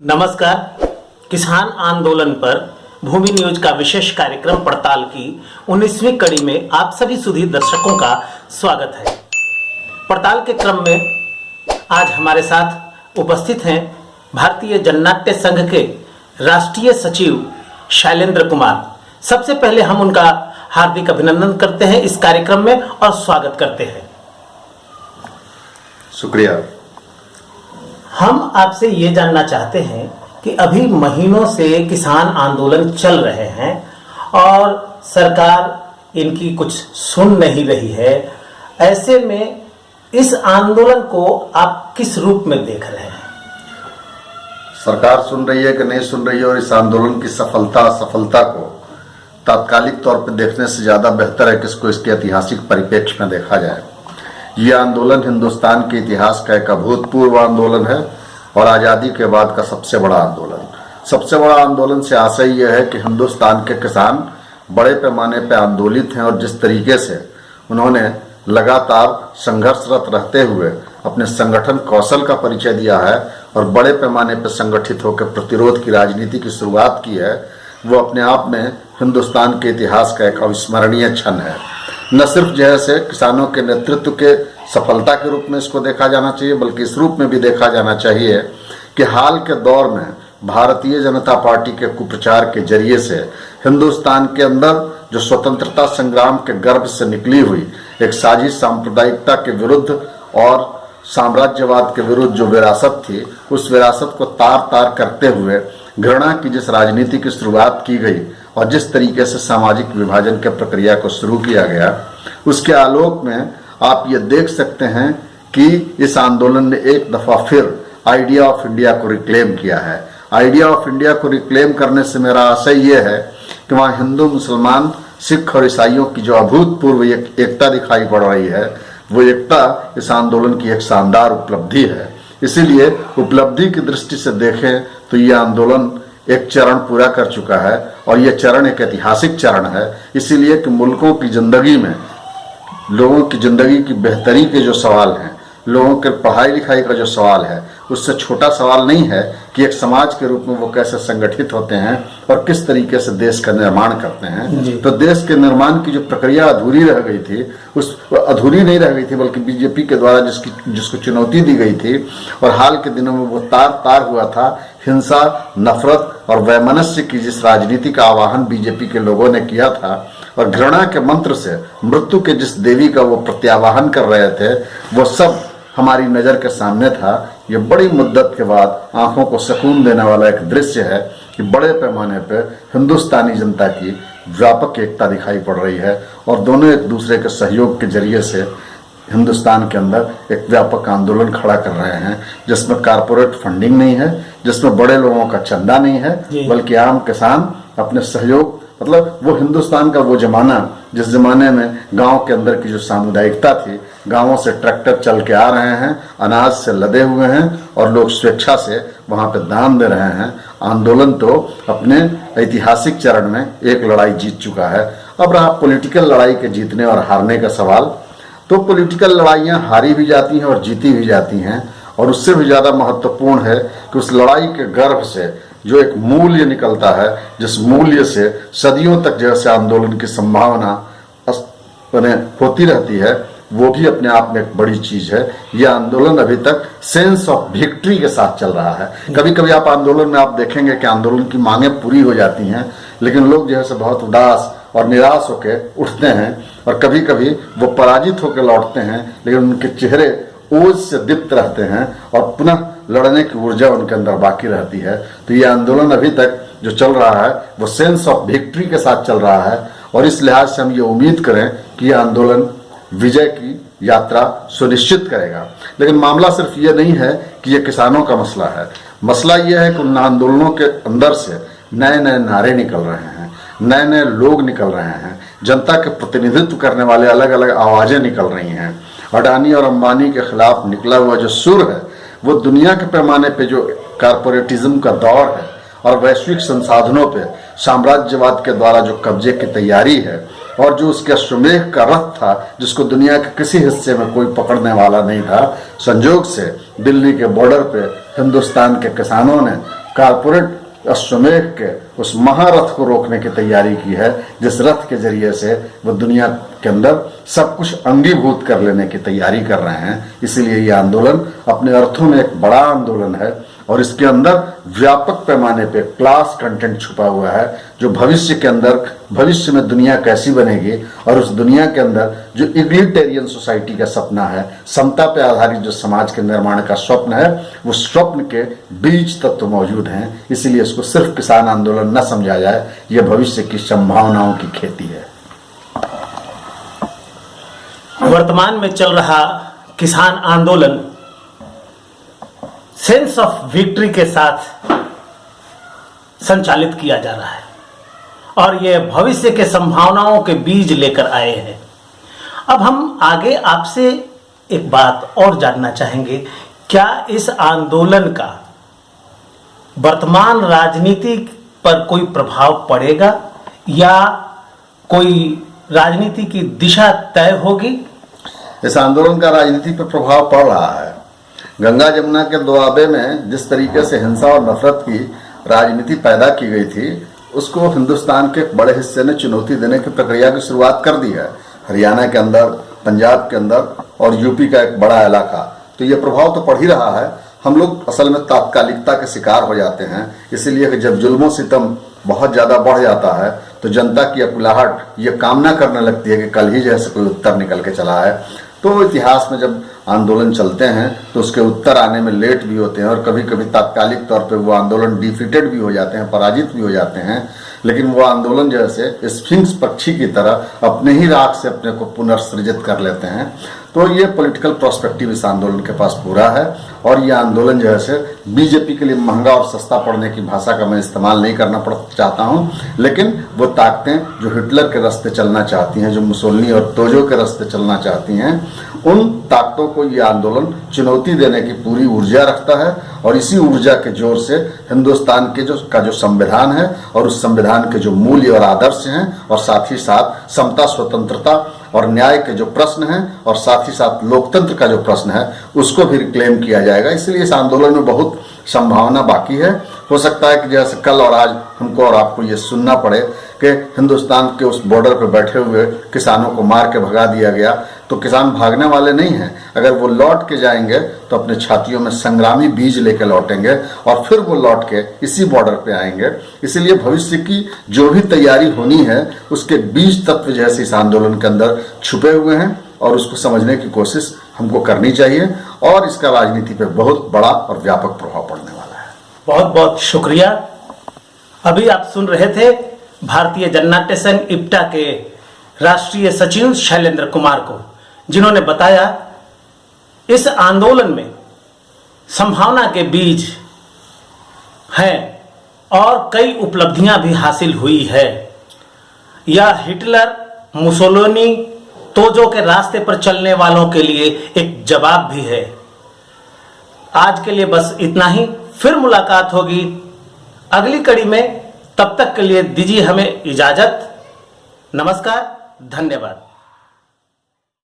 नमस्कार। किसान आंदोलन पर भूमि न्यूज का विशेष कार्यक्रम पड़ताल की 19वीं कड़ी में आप सभी सुधी दर्शकों का स्वागत है। पड़ताल के क्रम में आज हमारे साथ उपस्थित हैं भारतीय जननाट्य संघ के राष्ट्रीय सचिव शैलेंद्र कुमार। सबसे पहले हम उनका हार्दिक अभिनंदन करते हैं इस कार्यक्रम में और स्वागत करते हैं। शुक्रिया। हम आपसे ये जानना चाहते हैं कि अभी महीनों से किसान आंदोलन चल रहे हैं और सरकार इनकी कुछ सुन नहीं रही है। ऐसे में इस आंदोलन को आप किस रूप में देख रहे हैं? सरकार सुन रही है कि नहीं सुन रही है, और इस आंदोलन की सफलता को तात्कालिक तौर पर देखने से ज़्यादा बेहतर है कि इसको इसके ऐतिहासिक परिप्रेक्ष्य में देखा जाए। ये आंदोलन हिंदुस्तान के इतिहास का एक अभूतपूर्व आंदोलन है और आज़ादी के बाद का सबसे बड़ा आंदोलन। सबसे बड़ा आंदोलन से आशय यह है कि हिंदुस्तान के किसान बड़े पैमाने पर आंदोलित हैं और जिस तरीके से उन्होंने लगातार संघर्षरत रहते हुए अपने संगठन कौशल का परिचय दिया है और बड़े पैमाने पर संगठित होकर प्रतिरोध की राजनीति की शुरुआत की है, वो अपने आप में हिंदुस्तान के इतिहास का एक अविस्मरणीय क्षण है। न सिर्फ जैसे किसानों के नेतृत्व के सफलता के रूप में इसको देखा जाना चाहिए, बल्कि इस रूप में भी देखा जाना चाहिए कि हाल के दौर में भारतीय जनता पार्टी के कुप्रचार के जरिए से हिंदुस्तान के अंदर जो स्वतंत्रता संग्राम के गर्भ से निकली हुई एक साजिश सांप्रदायिकता के विरुद्ध और साम्राज्यवाद के विरुद्ध जो विरासत थी, उस विरासत को तार तार करते हुए घृणा की जिस राजनीति की शुरुआत की गई और जिस तरीके से सामाजिक विभाजन के प्रक्रिया को शुरू किया गया, उसके आलोक में आप ये देख सकते हैं कि इस आंदोलन ने एक दफ़ा फिर आइडिया ऑफ इंडिया को रिक्लेम किया है। आइडिया ऑफ इंडिया को रिक्लेम करने से मेरा आशय ये है कि वहाँ हिंदू, मुसलमान, सिख और ईसाइयों की जो अभूतपूर्व एकता दिखाई पड़ रही है, वो एकता इस आंदोलन की एक शानदार उपलब्धि है। इसीलिए उपलब्धि की दृष्टि से देखें तो ये आंदोलन एक चरण पूरा कर चुका है और ये चरण एक ऐतिहासिक चरण है। इसीलिए कि मुल्कों की ज़िंदगी में लोगों की ज़िंदगी की बेहतरी के जो सवाल हैं, लोगों के पढ़ाई लिखाई का जो सवाल है, उससे छोटा सवाल नहीं है कि एक समाज के रूप में वो कैसे संगठित होते हैं और किस तरीके से देश का निर्माण करते हैं। तो देश के निर्माण की जो प्रक्रिया अधूरी रह गई थी, उस अधूरी नहीं रह गई थी, बल्कि बीजेपी के द्वारा जिसको चुनौती दी गई थी और हाल के दिनों में वो तार तार हुआ था। हिंसा, नफरत और वैमनस्य की जिस राजनीति का आह्वान बीजेपी के लोगों ने किया था और घृणा के मंत्र से मृत्यु के जिस देवी का वो प्रत्यावाहन कर रहे थे, वो सब हमारी नज़र के सामने था। ये बड़ी मुद्दत के बाद आंखों को सुकून देने वाला एक दृश्य है कि बड़े पैमाने पर हिंदुस्तानी जनता की व्यापक एकता दिखाई पड़ रही है और दोनों एक दूसरे के सहयोग के जरिए से हिंदुस्तान के अंदर एक व्यापक आंदोलन खड़ा कर रहे हैं, जिसमें कारपोरेट फंडिंग नहीं है, जिसमें बड़े लोगों का चंदा नहीं है, बल्कि आम किसान अपने सहयोग, मतलब वो हिंदुस्तान का वो जमाना जिस जमाने में गांव के अंदर की जो सामुदायिकता थी, गांवों से ट्रैक्टर चल के आ रहे हैं, अनाज से लदे हुए हैं और लोग स्वेच्छा से वहां पे दान दे रहे हैं। आंदोलन तो अपने ऐतिहासिक चरण में एक लड़ाई जीत चुका है। अब रहा पॉलिटिकल लड़ाई के जीतने और हारने का सवाल, तो पॉलिटिकल लड़ाइयाँ हारी भी जाती हैं और जीती भी जाती हैं, और उससे भी ज़्यादा महत्वपूर्ण है कि उस लड़ाई के गर्भ से जो एक मूल्य निकलता है, जिस मूल्य से सदियों तक जैसे आंदोलन की संभावना होती रहती है, वो भी अपने आप में एक बड़ी चीज़ है। यह आंदोलन अभी तक सेंस ऑफ विक्ट्री के साथ चल रहा है। कभी कभी आप आंदोलन में आप देखेंगे कि आंदोलन की मांगें पूरी हो जाती हैं, लेकिन लोग जो है बहुत उदास और निराश होकर उठते हैं और कभी कभी वो पराजित होकर लौटते हैं, लेकिन उनके चेहरे ओज से दीप्त रहते हैं और पुनः लड़ने की ऊर्जा उनके अंदर बाकी रहती है। तो ये आंदोलन अभी तक जो चल रहा है वो सेंस ऑफ विक्ट्री के साथ चल रहा है और इस लिहाज से हम ये उम्मीद करें कि ये आंदोलन विजय की यात्रा सुनिश्चित करेगा। लेकिन मामला सिर्फ ये नहीं है कि ये किसानों का मसला है। मसला ये है कि उन आंदोलनों के अंदर से नए नए नारे निकल रहे हैं, नए नए लोग निकल रहे हैं, जनता के प्रतिनिधित्व करने वाले अलग अलग आवाज़ें निकल रही हैं। अडानी और अंबानी के खिलाफ निकला हुआ जो सुर है, वो दुनिया के पैमाने पे जो कारपोरेटिज्म का दौर है और वैश्विक संसाधनों पे साम्राज्यवाद के द्वारा जो कब्जे की तैयारी है और जो उसके अश्वमेघ का रथ था, जिसको दुनिया के किसी हिस्से में कोई पकड़ने वाला नहीं था, संजोग से दिल्ली के बॉर्डर पे हिंदुस्तान के किसानों ने कारपोरेट अश्वमेध के उस महारथ को रोकने की तैयारी की है, जिस रथ के जरिए से वो दुनिया के अंदर सब कुछ अंगीभूत कर लेने की तैयारी कर रहे हैं। इसीलिए ये आंदोलन अपने अर्थों में एक बड़ा आंदोलन है और इसके अंदर व्यापक पैमाने पे क्लास कंटेंट छुपा हुआ है, जो भविष्य के अंदर, भविष्य में दुनिया कैसी बनेगी और उस दुनिया के अंदर जो इग्लिटेरियन सोसाइटी का सपना है, समता पे आधारित जो समाज के निर्माण का स्वप्न है, वो स्वप्न के बीज तत्व मौजूद हैं। इसीलिए इसको सिर्फ किसान आंदोलन न समझा जाए, यह भविष्य की संभावनाओं की खेती है। वर्तमान में चल रहा किसान आंदोलन सेंस ऑफ विक्ट्री के साथ संचालित किया जा रहा है और ये भविष्य के संभावनाओं के बीज लेकर आए हैं। अब हम आगे आपसे एक बात और जानना चाहेंगे, क्या इस आंदोलन का वर्तमान राजनीति पर कोई प्रभाव पड़ेगा या कोई राजनीति की दिशा तय होगी? इस आंदोलन का राजनीति पर प्रभाव पड़ रहा है। गंगा जमुना के दोआबे में जिस तरीके से हिंसा और नफरत की राजनीति पैदा की गई थी, उसको हिंदुस्तान के बड़े हिस्से ने चुनौती देने की प्रक्रिया की शुरुआत कर दी है। हरियाणा के अंदर, पंजाब के अंदर और यूपी का एक बड़ा इलाका, तो ये प्रभाव तो पड़ ही रहा है। हम लोग असल में तात्कालिकता के शिकार हो जाते हैं, इसीलिए कि जब जुल्म सितम बहुत ज़्यादा बढ़ जाता है तो जनता की अकुलाहट ये कामना करने लगती है कि कल ही जैसे कोई उत्तर निकल के चला है। तो इतिहास में जब आंदोलन चलते हैं तो उसके उत्तर आने में लेट भी होते हैं और कभी कभी तात्कालिक तौर पे वो आंदोलन डिफीटेड भी हो जाते हैं, पराजित भी हो जाते हैं। लेकिन वो आंदोलन जैसे स्फिंक्स पक्षी की तरह अपने ही राख से अपने को पुनर्सृजित कर लेते हैं। तो ये पॉलिटिकल प्रोस्पेक्टिव इस आंदोलन के पास पूरा है और ये आंदोलन जैसे बीजेपी के लिए महंगा और सस्ता पड़ने की भाषा का मैं इस्तेमाल नहीं करना चाहता हूँ, लेकिन वो ताकतें जो हिटलर के रास्ते चलना चाहती हैं, जो मुसोलिनी और तोजो के रास्ते चलना चाहती हैं, उन ताकतों को ये आंदोलन चुनौती देने की पूरी ऊर्जा रखता है और इसी ऊर्जा के जोर से हिंदुस्तान के जो संविधान है और उस संविधान के जो मूल्य और आदर्श हैं और साथ ही साथ समता, स्वतंत्रता और न्याय के जो प्रश्न हैं और साथ ही साथ लोकतंत्र का जो प्रश्न है, उसको भी क्लेम किया जाएगा। इसलिए इस आंदोलन में बहुत संभावना बाकी है। हो सकता है कि जैसे कल और आज हमको और आपको ये सुनना पड़े कि हिंदुस्तान के उस बॉर्डर पर बैठे हुए किसानों को मार के भगा दिया गया, तो किसान भागने वाले नहीं हैं। अगर वो लौट के जाएंगे तो अपने छातियों में संग्रामी बीज लेके लौटेंगे और फिर वो लौट के इसी बॉर्डर पे आएंगे। इसीलिए भविष्य की जो भी तैयारी होनी है, उसके बीज तत्व जैसे इस आंदोलन के अंदर छुपे हुए हैं और उसको समझने की कोशिश हमको करनी चाहिए और इसका राजनीति पे बहुत बड़ा और व्यापक प्रभाव पड़ने वाला है। बहुत बहुत शुक्रिया। अभी आप सुन रहे थे भारतीय जननाट्य संघ इप्टा के राष्ट्रीय सचिव शैलेंद्र कुमार को, जिन्होंने बताया इस आंदोलन में संभावना के बीज हैं और कई उपलब्धियां भी हासिल हुई है। यह हिटलर, मुसोलिनी, तोजो के रास्ते पर चलने वालों के लिए एक जवाब भी है। आज के लिए बस इतना ही, फिर मुलाकात होगी अगली कड़ी में। तब तक के लिए दीजिए हमें इजाजत। नमस्कार, धन्यवाद।